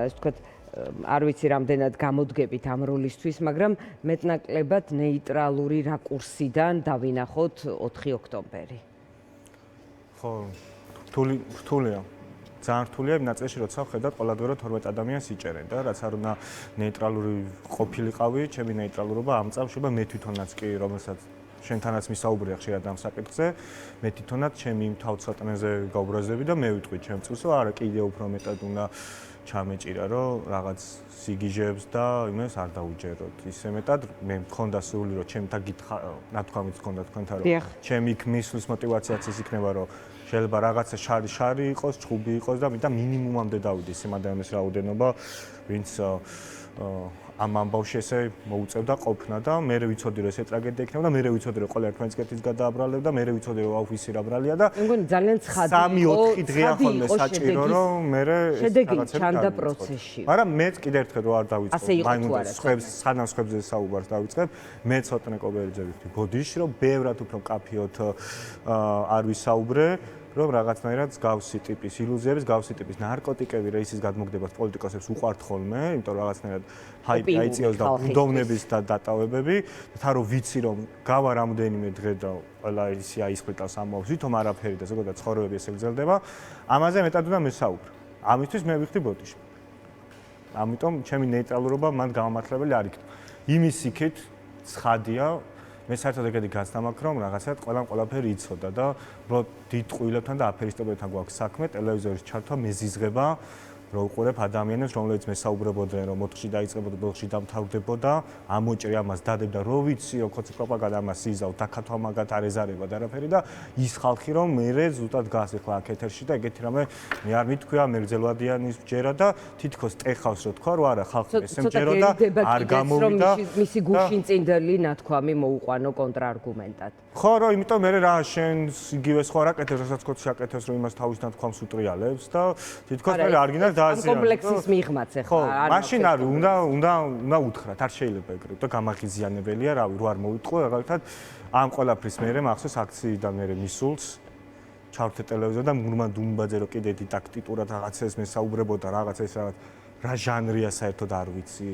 ეს ვთქვათ, არ ვიცი რამდენად გამოდგებით ამ როლისთვის, მაგრამ მეტნაკლებად ნეიტრალური რაკურსიდან დავინახოთ 4 ოქტომბერი. ხო, რთულია. ძალიან რთულია იმ ნაწილში, როცა ვხედავ ყველადღე 12 ადამიანს იჭერენ და რაც არ უნდა ნეიტრალური ყოფილიყავი, ჩემი ნეიტრალურობა ამ წამშება მე თვითონაც კი, რომელსაც შენთანაც მისაუბრია ხშირად ამ საკითხზე, მე თვითონაც ჩემი იმ თავცოტნეზე გავბრაზდები და მე ვიტყვი ჩემ წელს, რომ არა, კიდე უფრო მეტად უნდა ჩამეჭირა, რომ რაღაც სიგიჟებს და იმას არ დაუჯეროთ. ისე მეტად მე მქონდა სურვილი, რომ ჩემთან გითხა, ნათქვამიც მქონდა თქვენთან, რომ ჩემი იქ მისვლის мотиваციაც ის იქნება, რომ შეიძლება რაღაცა შარი იყოს, ჭუბი იყოს და მითხრა მინიმუმამდე დავიდეს იმ ადამიანის რაოდენობა, ვინც ამ ამბავში ესე მოუწევდა ყოფნა და მე ვიცოდი რომ ესე ტრაგედია იქნება და მე ვიცოდი რომ ყველა ერთმანეთს გადააბრალებდა, მე ვიცოდი რომ აუφისი რა ბრალია და მგონი ძალიან ცხადი 3-4 დღეა ხოლმე საჭირო რომ მე შედეგი ჩანდა პროცესში. მაგრამ მეც კიდევ ერთხელ რო არ დავიწყებ, მაინც სხვებს სანამ სხვებზე საუბარს დავიწყებ, მე ცოტნე კობერიძე ვიქნი ბოდიში რომ ბევრად უფრო მკაფიოდ არ ვისაუბრე. რომ რაღაცნაირად გავსი ტიპის ილუზიების, გავსი ტიპის ნარკოტიკები რეისის გადმოგდებათ პოლიტიკოსებს უყვართ ხოლმე, იმიტომ რომ რაღაცნაირად ჰაიპი აიწიოს და ბუნდოვნების და დატავებები, და რომ ვიცი რომ გავა რამდენიმე დღე და ყველა ისე აისხლიტავს ამბავს, ვითომ არაფერი და ზოგადად ცხოვრებები ესე გრძელდება, ამაზე მეტად უნდა მესაუბრო. ამისთვის მე ვიხდი ბოდიში. ამიტომ ჩემი ნეიტრალურობა მან გამართლებელი არ იქნა. იმის იქით ცხადია მე საერთოდ ეგეთი გაცნა მაქვს რომ რაღაცად ყველაფერი იცოდა და უბრალოდ დიდ ყვილებთან და აფერისტებთან გვაქვს საქმე ტელევიზორის ჩართვა მეზიზღება რომ უყურებ ადამიანებს რომლებიც მესაუბრებოდნენ რომ 4-ში დაიწყებოდა 4-ში დამთავრდებოდა ამოჭრი ამას დადებდა რო ვიცი რომ ხოცი პროპაგანდა ამას იზავ დაკათვა მაგათ არ ეზარება და არაფერი და ის ხალხი რომ მე ზუსტად გას ეხლა აქ ეთერში და ეგეთი რამე მე არ მithქვია მერგზელვადიანის ჯერა და თითქოს ტეხავს რო თქვა რომ არა ხალხი ესე მჯეროდა არ გამოვიდა მისი გუშინ წინდელი ნათქვამი მოუყვანო კონტრარგუმენტად ხო რომ იმიტომ მე რა შენს იგივე სხვა რაკეთებს რასაც ხოცი აკეთებს რომ იმას თავის ნათქვამს უტრიალებს და თითქოს მე არგინალ ამ კომპლექსის მიღმაც ახლა არ მაშინ არის უნდა უთხრათ არ შეიძლება ეგრე და გამაღიზიანებელია რავი რო არ მოვიტყო მაგალითად ამ ყველაფრის მერე მახსოვს აქციიდან მერე მისულს ჩავრთე ტელევიზორზე და მურმან დუმბაძე რო კიდე დიდაქტიკურად რაღაცას მესაუბრებოდა რაღაცა ეს რაღაც რა ჟანრია საერთოდ არ ვიცი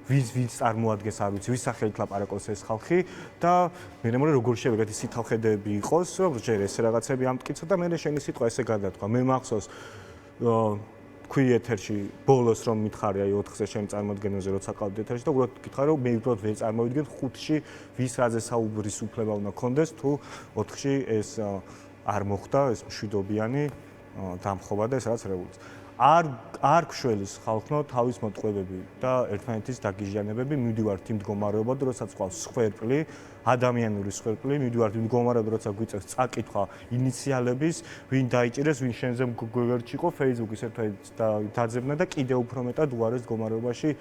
ვინც წარმოადგენს არ ვიცი ვის სახელით ლაპარაკობს ეს ხალხი და მე მეგონა როგორ შეიძლება ეგეთი სიტყვახედები იყოს რომ ჯერ ეს რაღაცები ამტკიცო და მე შენი სიტყვა ესე გადათქვა მე მახსოვს თქვი ეთერში ბოლოს რომ მითხარი აი 4-ზე შენ წარმოადგენელზე როცა ყავდი ეთერში და უბრალოდ გითხარი რომ მე უბრალოდ ვერ წარმოვიდგენ 5-ში ვის რაზე საუბრის უფლება უნდა კონდეს თუ 4-ში ეს არ მოხდა ეს მშვიდობიანი დამხობა და ეს რაც რევოლუცია არ გშველის ხალხნო თავის მოტყუებები და ერთმანეთის დაგიჟიანებები მივდივართ იმ მდგომარეობად როდესაც ყავს სხვერპლი ადამიანური სხვერპლი მივდივართ იმ მდგომარეობად როცა გვიწევს წაკითხვა ინიციალების ვინ დაიჭირეს ვინ შენზე გვერდში იყო Facebook-ის ერთად დაძებნა და კიდევ უფრო მეტად უარეს მდგომარეობაში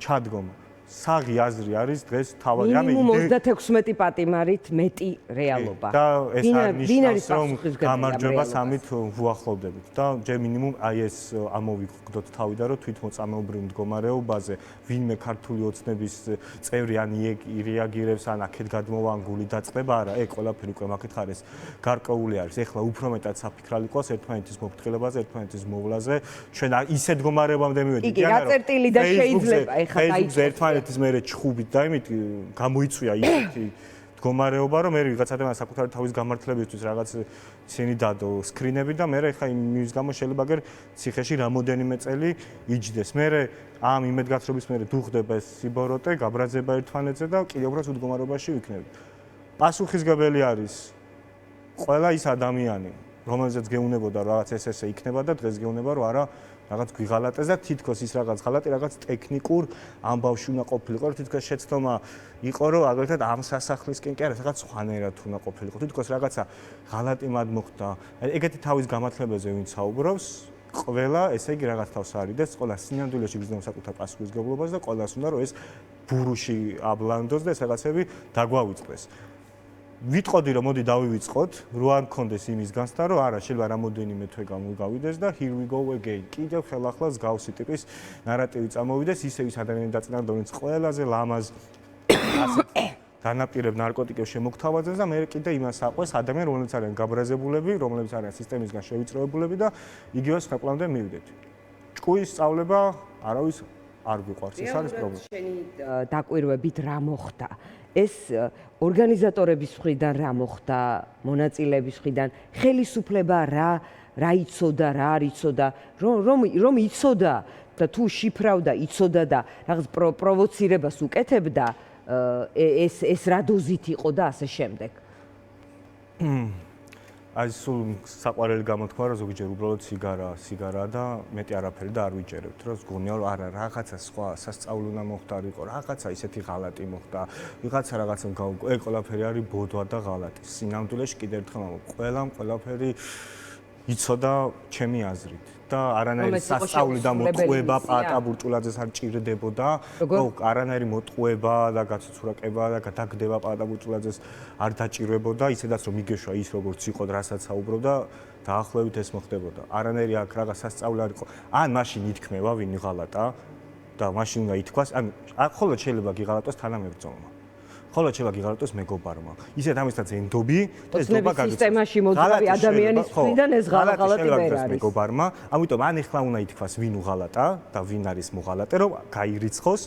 ჩადგომა საღი აზრი არის დღეს თავი რამე მინიმუმ 36 პატიმარით მეტი რეალობა და ეს არ ნიშნავს რომ გამარჯვებას ამით ვუახლოვდებით და ჯერ მინიმუმ აი ეს ამოვიგდოთ თავი და რომ თვითმოწამეობრივ მდგომარეობაზე ვინმე ქართული ოცნების წევრი ან რეაგირებს ან აქეთ გადმოვა ან გული დაწყება არა ეგ ყველაფერი უკვე მაკითხარეს გარკვეული არის ეხლა უფრო მეტად საფიქრალი ყავს ერთმანეთის მოფრთხილებაზე ერთმანეთის მოვლაზე ჩვენ ისეთ მდგომარეობამდე მივედით იგი რა წერტილი და შეიძლება ეხლა დაიწყოს ეს მე ჩხუბით და იმით გამოიწვია ისეთი მდგომარეობა რომ მე ვიღაც ადამიანს საკუთარი თავის გამართლებისთვის რაღაც ისინი დადო სკრინები და მე ხა იმის გამო შეიძლება გერ ციხეში რამოდენიმე წელი იჯდეს მე ამ იმედგაცრობის მე დუხდება ეს სიბოროტე გაბრაზება ერთმანეთზე და კიდევ უფრო სულ მდგომარეობაში ვიქნები პასუხისგებელი არის ყველა ის ადამიანი რომელზეც გეუნებოდა რაღაც ესე იქნება და დღეს გეუნება რომ არა რაღაც გვიღალატეს და თითქოს ის რაღაც ღალატი რაღაც ტექნიკურ ამბავში უნდა ყოფილიყო რომ თითქოს შეცდომა იყო რომ აგრეთვე ამ სასახლისკენ კი არა რაღაც სხვანაირად უნდა ყოფილიყო თითქოს რაღაცა ღალატი მად მოხდა ეგეთი თავის გამართლებაზე ვინც საუბრობს ყველა ესე იგი რაღაც თავს არიდეს ყველა სინამდვილეში გრძნობს საკუთარ პასუხისმგებლობას და ყველას უნდა რომ ეს ბურუში აბლანდოს და ეს რაღაცები დაგვავიწყდეს ვიტყოდი რომ მოდი დავივიწყოთ რო არ მქონდეს იმის განცდა რომ არა შეიძლება რამოდენიმე თვე გამოვიდეს და here we go again კიდევ ხელახლას გავსი ტიპის ნარატივი წამოვიდეს ისე ვის ადამიანი დაწინაურდა ვინც ყველაზე ლამაზ განაპირებ ნარკოტიკებს შემოგთავაზებს და მე კიდე იმას აყვეს ადამიანები რომლებიც არიან გაბრაზებულები რომლებიც არიან სისტემისგან შევიწროებულები და იგივე სხეპლამდე მივიდეთ ჭკუის სწავლება არავის არ გვიყვარს, ეს არის პრობლემა. შენი დაკვირვებით რა მოხდა? ეს ორგანიზატორების მხრიდან რა მოხდა, მონაწილეების მხრიდან, ხელისუფლება რა იცოდა, რა არ იცოდა, რომ იცოდა და თუ შიფრავდა, იცოდა და რაღაც პროვოცირებას უკეთებდა, ეს რა დოზით იყო და ასე შემდეგ. აი სულ საყვარელი გამოთქვა რომ ზოგჯერ უბრალოდ სიგარა და მეტი არაფერი და არ ვიჭერებთ რომ გონია რომ არა რაღაცა სხვა სასწაული უნდა მოხდარიყო რაღაცა ისეთი ღალატი მოხდა ვიღაცა რაღაცა ეგ ყველაფერი არის ბოდვა და ღალატი სინამდვილეში კიდევ ერთხელ ვამბობ ყველაფერი იცოდა ჩემი აზრით და არანაირი სასწაული და მოტყუება პატა ბურჭულაძეს არ ჭირდებოდა რომ არანაირი მოტყუება და გაცუცურაკება და გადაგდება პატა ბურჭულაძეს არ დაჭირებოდა ისედაც რომ იგეშვა ის როგორც იყო და რასაც საუბრობდა დაახლოებით ეს მოხდებოდა არანაირი აქ რაღაც სასწაული არ იყო ან მაშინ ითქმევა ვინ იღალატა და მაშინ უნდა ითქვას ან ხოლმე შეიძლება გიღალატოს თანამებრძოლმა ხოლო შეიძლება გიღალატოს მეგობარმა. ისეთ ამისთან ზენდობი და ეს დობა გაგიცნობს. სისტემაში მოძრავი ადამიანის მხრიდან ეს ღალატი ვერ არის. მეგობარმა, ამიტომ ან ეხლა უნდა ითქვას ვინ უღალატა და ვინ არის მოღალატე, რომ გაირიცხოს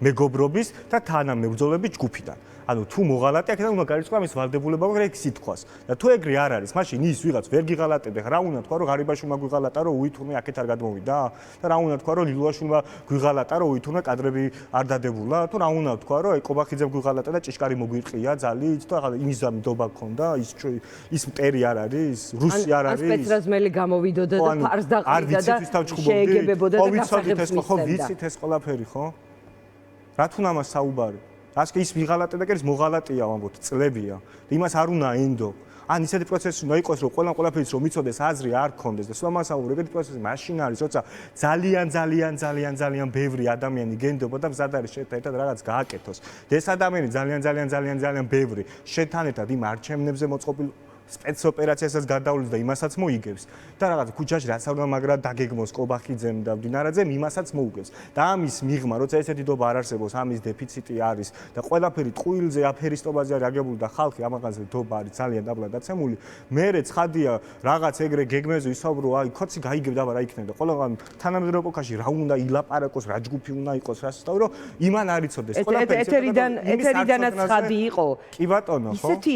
მეგობრობის და თანამებრძოლების ჯგუფიდან. ანუ თუ მოღალატე, აქედან უნდა გაირიცხოს ამის ვალდებულება, რომ ეგ ითქვას. და თუ ეგრე არ არის, მაშინ ის ვიღაც ვერ გიღალატებდა, რა უნდა თქვა, რომ ღარიბაშვილმა გვიღალატა, რომ უითურმე აქეთ არ გადმოვიდა? და რა უნდა თქვა, რომ ლიլუაშვილმა გვიღალატა, რომ უითურმე კადრები არ დადებულა? თუ რა უნდა თქვა, რომ ეკობახიძემ გვიღალატა და ჭიშკარი მოგვირყია ძალით და იმის ამდობა ქონდა ის მტერი არ არის რუსი არ არის სპეცრაზმელი გამოვიდოდა და ფარს დაყრიდა და შეეგებებოდა და გასაღებს მისცემდა ხო ვიცით ეს ყველაფერი ხო რა თქმა უნდა საუბარი ასკი ის ვიღალატე და კი ის მოღალატეა ვამბობთ წლებია იმას არ უნდა ენდო ან ისეთი პროცესი უნდა იყოს რომ ყველაფერს რომ იცოდეს აზრი არ ქონდეს და სულ ამასაუბრებ ეგეთი პროცესი მაშინ არის როცა ძალიან ბევრი ადამიანი გენდობა და მზად არის შენთან ერთად რაღაც გააკეთოს და ეს ადამიანი ძალიან ბევრი შენთან ერთად იმ არჩევნებზე მოწყობილ სპეცოპერაციასაც გადავლებს და იმასაც მოიგებს და რაღაც ქუჩაში რაც არ მაგრა დაგეგმოს კობახიძემ და დინარაძემ იმასაც მოუგებს და ამის მიღმა როცა ესეთი დობა არ არსებობს ამის დეფიციტი არის და ყველაფერი ტყუილზე აფერისტობაზე არის აგებული და ხალხი ამაღანზე დობა არის ძალიან დაბლა დაცემული მერე ცხადია რაღაც ეგრე გეგმებზე ისაუბრო აი ქოცი გაიგებ და რა იქნება და ყველგან თანამედროვე ეპოქაში რა უნდა ილაპარაკოს რა ჯგუფი უნდა იყოს რა სწავრო იმან არ იცოდეს ყველაფერი ეთერიდანაც ცხადი იყო კი ბატონო ხო ისეთი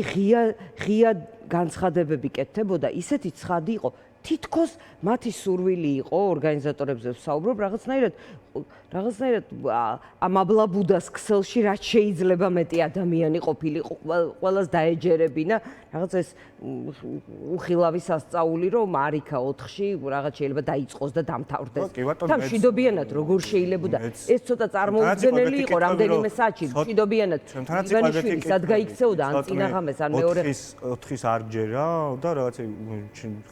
ღია განცხადებები კეთდებოდა, ისეთი ცხადი იყო, თითქოს მათი სურვილი იყო ორგანიზატორებზე ვსაუბრობ, რაღაცნაირად ამ აბლაბუდას ქსელში რაც შეიძლება მეტი ადამიანი ყოფილიყო, ყველას დაეჯერებინა, რაღაც ეს უხილავი სასწაული რომ არიქა 4-ში რაღაც შეიძლება დაიწყოს და დამთავრდეს. თან მშვიდობიანად როგორ შეიძლებოდა ეს ცოტა წარმოუდგენელი იყო რამდენიმე საათში მშვიდობიანად ივანიშვილი სად გაიქცეოდა ან წინაღამეს ან მეორე 4-ის არ ჯერა და რაღაცა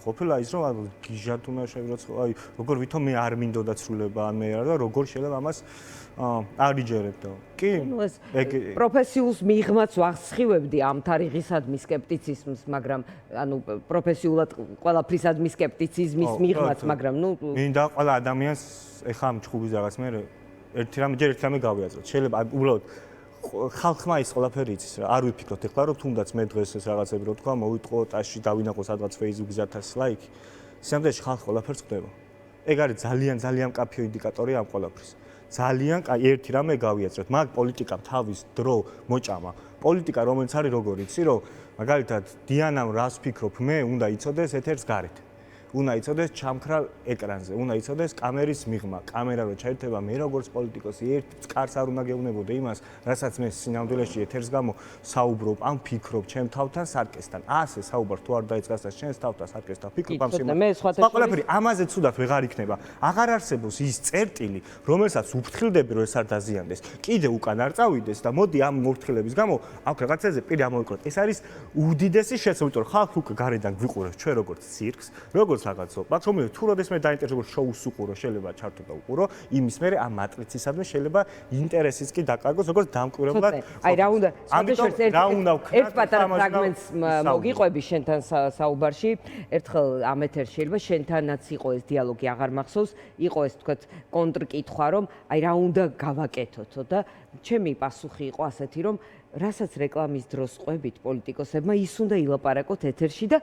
ყოფილა ის რომ გიჟად უნდა შევიძრო აი როგორ ვითომ მე არ მინდოდა ცრულება ან მე არ და როგორ შეიძლება ამას არ იჯერებდა. კი? ეგ პროფესიულს მიღმაც ვახსხივებდი ამ თარიღისადმი სკეპტიციზმს, მაგრამ ანუ პროფესიულად ყველაფრისადმი სკეპტიციზმის მიღმაც, მაგრამ მინდა ყველა ადამიანს ეხა ამ ჭუბის რაღაც მე ერთი რამე გავიაზროთ. შეიძლება უბრალოდ ხალხმა ის ყველაფერი იცის რა. არ ვიფიქროთ ეხლა რომ თუნდაც მე დღეს ეს რაღაცები რო თქვა, მოვიტყო ტაში, დავინახო სადღაც Facebook-ზე 1000 ლაიქი. სამდეში ხალხი ყველაფერს ხვდება. ეგ არის ძალიან მკაფიო ინდიკატორი ამ ყველაფრის. ძალიან ერთი რამე გავიაზროთ. მაგ პოლიტიკამ თავის დრო მოჭამა. პოლიტიკა რომელიც არის როგორ იცი რომ მაგალითად დიანამ რას ფიქრობ მე უნდა იცოდეს ეთერს გარეთ. უნდა იცოდეს ჩამქრალ ეკრანზე, უნდა იცოდეს კამერის მიღმა. კამერა რო ჩაერთება მე როგორც პოლიტიკოსი ერთ წკარს არ უნდა გეუბნებოდე იმას, რასაც მე სინამდვილეში ეთერს გამო საუბრობ, ან ფიქრობ ჩემ თავთან სარკესთან. ასე საუბარ თუ არ დაიწყას და შენს თავთან სარკესთან ფიქრობ ამ სიმართლეს. სხვა ყველაფერი ამაზე ცუდად ვეღარ იქნება. აღარ არსებობს ის წერტილი, რომელსაც უფრთხილდები რომ ეს არ დაზიანდეს. კიდე უკან არ წავიდეს და მოდი ამ მოფრთხილების გამო აქ რაღაცაზე პირი ამოვიკროთ. ეს არის უდიდესი შეცდომა, იმიტომ რომ ხალხი უკვე გარედან გვიყურებს ჩვენ როგორც ცირკს, როგორც რაღაცო. მაგ რომელიც თუ როდესმე დაინტერესებულ შოუს უყურო, შეიძლება ჩართო და უყურო, იმის მერე ამ მატრიცისადმი შეიძლება ინტერესიც კი დაკარგოს, როგორც დამკვირვებლად. აი რა უნდა, ერთ პატარა ფრაგმენტს მოგიყვები შენთან საუბარში. ერთხელ ამ ეთერში შეიძლება შენთანაც იყო ეს დიალოგი, აღარ მახსოვს, იყო ეს თქვათ კონტრკითხვა, რომ აი რა უნდა გავაკეთოთო და ჩემი პასუხი იყო ასეთი, რომ რასაც რეკლამის დროს ყვებით პოლიტიკოსებმა, ის უნდა ილაპარაკოთ ეთერში და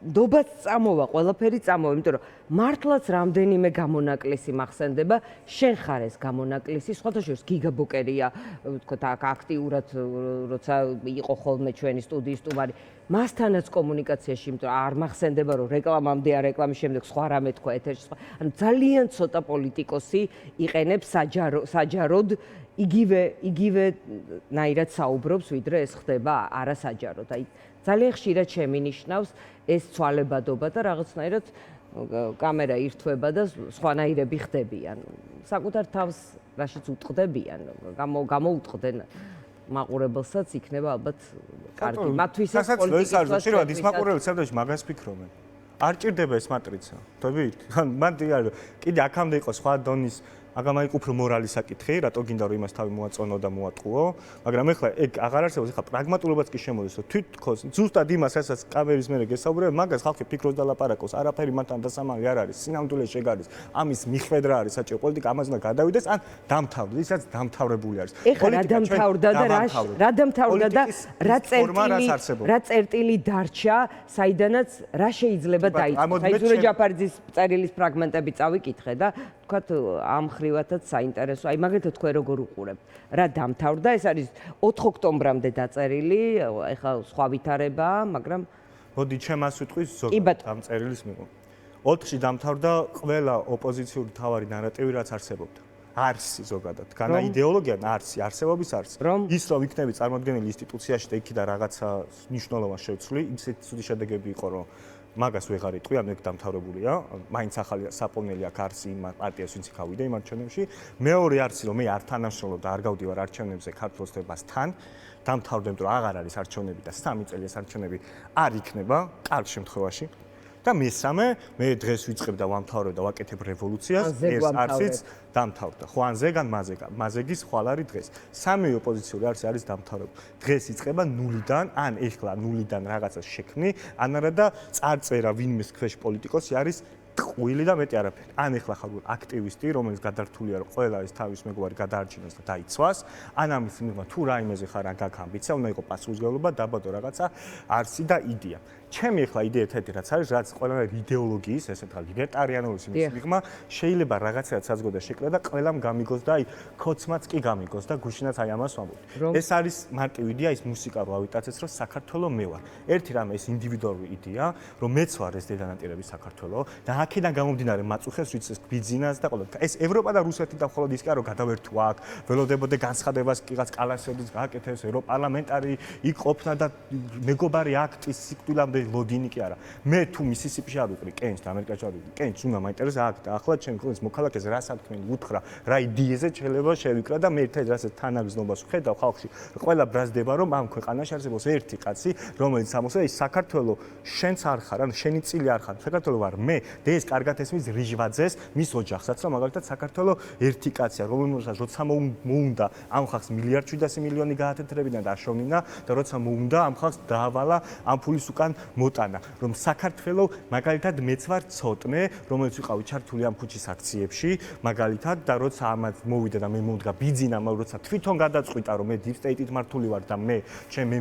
დობაც წამოვა, ყველაფერი წამოვა, იმიტომ რომ მართლაც რამდენიმე გამონაკლისი მახსენდება, შენ ხარ ეს გამონაკლისი, სხვათა შორის გიგა ბოკერია, ვთქვათ, აქტიურად როცა იყო ხოლმე ჩვენი სტუდიის სტუმარი, მასთანაც კომუნიკაციაში, იმიტომ რომ არ მახსენდება, რომ რეკლამამდე ან რეკლამის შემდეგ სხვა რამე თქვა ეთერში სხვა. ანუ ძალიან ცოტა პოლიტიკოსი იყენებს საჯაროდ იგივე ნაირად საუბრობს, ვიდრე ეს ხდება არასაჯაროდ. აი ძალიან ხშირად შემინიშნავს ეს ცვალებადობა და რაღაცნაირად კამერა ირთვება და სხვანაირები ხდებიან. საკუთარ თავს რაშიც უტყდებიან, გამოუტყდნენ მაყურებელსაც იქნება ალბათ კარგი. მათთვისაც პოლიტიკას ხშირად ის მაყურებელი სერდოში მაგას ფიქრობენ. არ ჭირდება ეს მატრიცა. თვებით? მან კიდე აქამდე იყო სხვა დონის აგამაი უფრო მორალის საკითხი, რატო გინდა რომ იმას თავი მოაწონო და მოატყუო, მაგრამ ეხლა ეგ აღარ არსებობს, ეხლა პრაგმატულობაც კი შემოდის, რომ თვითონ ზუსტად იმას, რასაც კამერის მერე გესაუბრებ, მაგას ხალხი ფიქრობს და ლაპარაკობს, არაფერი მათთან დასამალი არ არის, სინამდვილე შეგარის, ამის მიხვედრა არის საჭირო, პოლიტიკა ამას უნდა გადავიდეს, ან დამთავრდეს, ისაც დამთავრებული არის. ეხლა რა დამთავრდა და რა წერტილი დარჩა, საიდანაც რა შეიძლება დაიწყოს. აი ზურე ჯაფარიძის წერილის ფრაგმენტები წავიკითხე და ვთქვათ ამ ხრივათაც საინტერესო. აი მაგალითად თქვენ როგორ უყურებთ? რა დამთავრდა? ეს არის 4 ოქტომბრამდე დაწერილი, ეხლა სხვა ვითარებაა, მაგრამ მოდი ჩემას ვიტყვის ზოგადად ამ წერილის მიღო. 4-ში დამთავრდა ყველა ოპოზიციური თავარი ნარატივი, რაც არსებობდა. არსი ზოგადად. განა იდეოლოგია არსი, არსებობის არსი. ის რომ იქნები წარმოადგენელი ინსტიტუციაში და იქიდან რაღაცა მნიშვნელოვანი შევცვლი, ისეთი ცუდი შედეგები იყო, რომ მაგას ვეღარ იტყვი, ანუ ეგ დამთავრებულია. მაინც ახალი საპოვნელი აქ არსი იმ პარტიას, ვინც გავიდა იმ არჩევნებში. მეორე არსი, რომ მე არ თანამშრომლობ და არ გავდივარ არჩევნებზე ქართულ ოცნებასთან, დამთავრდა, იმიტომ რომ აღარ არის არჩევნები და 3 წელი ეს არჩევნები არ იქნება, კარგ შემთხვევაში. და მესამე, მე დღეს ვიწყებ და ვამთავრებ და ვაკეთებ რევოლუციას, ეს არსიც დამთავრდა. ხო ან ზეგან მაზეგის ხვალ არის დღეს. სამი ოპოზიციური არსი არის დამთავრებული. დღეს იწყება ნულიდან, ან ეხლა ნულიდან რაღაცას შექმნი, ან არა და წარწერა ვინმეს ქვეშ პოლიტიკოსი არის ტყუილი და მეტი არაფერი. ან ეხლა ხარ აქტივისტი, რომელიც გადართულია, რომ ყველა ეს თავის მეგობარი გადაარჩინოს და დაიცვას, ან ამის მიღმა თუ რაიმეზე ხარ ან გაქვს ამბიცია, უნდა იყოს პასუხისმგებლობა, დაბადო რაღაცა არსი და იდეა. ჩემი ეხლა იდეა თეთი რაც არის, რაც ყველანაირი იდეოლოგიის, ესე თქვა ლიბერტარიანობის მიღმა შეიძლება რაღაცაც საზგო და შეკრა და ყველამ გამიგოს და აი ქოცმაც კი გამიგოს და გუშინაც აი ამას ვამბობ. ეს არის მარტივი იდეა, ის მუსიკა რო ავიტაცეს, რომ საქართველო მე ვარ. ერთი რამე ეს ინდივიდუალური იდეა, რომ მეც ვარ ეს დედანატირების საქართველო და აქედან გამომდინარე მაწუხებს ვიცი ეს ბიზნეს და ყველა. ეს ევროპა და რუსეთი და მხოლოდ ის კი არ რომ გადავერთო აქ, ველოდებოდე განცხადებას კიღაც კალასოდის გააკეთეს ევროპარლამენტარი, იქ ყოფნა და მეგობარი აქტის სიკვდილამდე ლოდინი კი არა. მე თუ მისისიპიში არ ვიყრი, კენჭ და ამერიკაში არ ვიყრი, კენჭ უნდა მაინტერესა აქ და ახლა ჩემი ქვეყნის მოქალაქეს რა სათქმელი უთხრა, რა იდეაზე შეიძლება შევიკრა და მე ერთად რასაც თანაგზნობას ვხედავ ხალხში. ყველა ბრაზდება რომ ამ ქვეყანაში არსებობს ერთი კაცი, რომელიც ამოსა ის საქართველო შენც არ ხარ, ანუ შენი წილი არ ხარ, საქართველო ვარ მე და ეს კარგად ესმის რიჟვაძეს, მის ოჯახსაც, რომ მაგალითად საქართველო ერთი კაცია, რომელსაც როცა მოუნდა ამ ხალხს 1.7 მილიონი გაათეთრებინა და აშოვნიშნა და როცა მოუნდა ამ ხალხს დაავალა ამ ფულის უკან მოტანა, რომ საქართველო მაგალითად მეც ვარ ცოტნე, რომელიც ვიყავი ჩართული ამ ქუჩის აქციებში, მაგალითად და როცა ამას მოვიდა და მე მომდგა ბიძინა, როცა თვითონ გადაწყვიტა რომ მე deep state-ით მართული ვარ და მე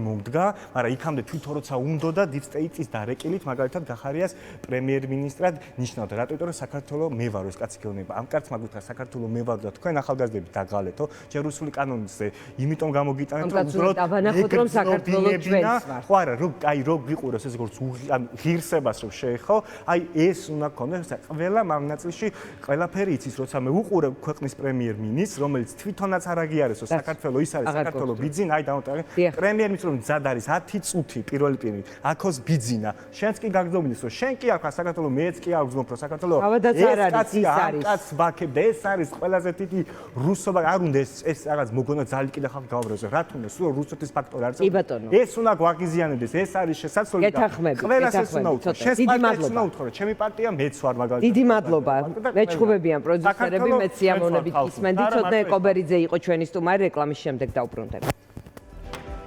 მომდგა, მაგრამ იქამდე თვითონ როცა უნდო და deep state-ის დარეკილით მაგალითად გახარიას პრემიერ-მინისტრად ნიშნავდა, რატო იმიტომ რომ საქართველო მე ვარ ეს კაცი გეუბნება. ამ კაცს მაგვითა საქართველო მე ვარ და თქვენ ახალგაზრდები დაგალეთო, ჯერ რუსული კანონზე, იმიტომ გამოგიტანეთ რომ უბრალოდ დაბანახოთ რომ საქართველო ჩვენს ვარ. ხო არა, რომ აი რო გიყუროს ეს როგორც ღირსებას რომ შეეხო, აი ეს უნდა გქონდეს ყველა ამ ნაწილში ყველაფერი იცის, როცა მე უყურებ ქვეყნის პრემიერ-მინისტრს, რომელიც თვითონაც არ აღიარესო საქართველო ის არის საქართველო ბიძინა, აი დამოტანე პრემიერ-მინისტრს რომ მზად არის 10 წუთი პირველი პირი, აქოს ბიძინა, შენც კი გაგზავნეს რომ შენ კი არ ხარ საქართველო, მეც კი არ ვგზნობ რომ საქართველო ეს ბაქებ და ეს არის ყველაზე დიდი რუსობა, არ უნდა ეს რაღაც მოგონა ძალიკი და ხალხი გაუბრალოს, რა თქმა უნდა, სულ რუსეთის ფაქტორი არის. ეს უნდა გვაღიზიანებდეს, ეს არის შესაძლოა. ყველას ეს უნდა უთხრა. დიდი მადლობა. ჩემი პარტია მეც ვარ მაგალითად. დიდი მადლობა. მეჩხუბებიან პროდიუსერები, მეც სიამოვნებით გისმენდით. ცოტნე კობერიძე იყო ჩვენი სტუმარი, რეკლამის შემდეგ დავბრუნდებით.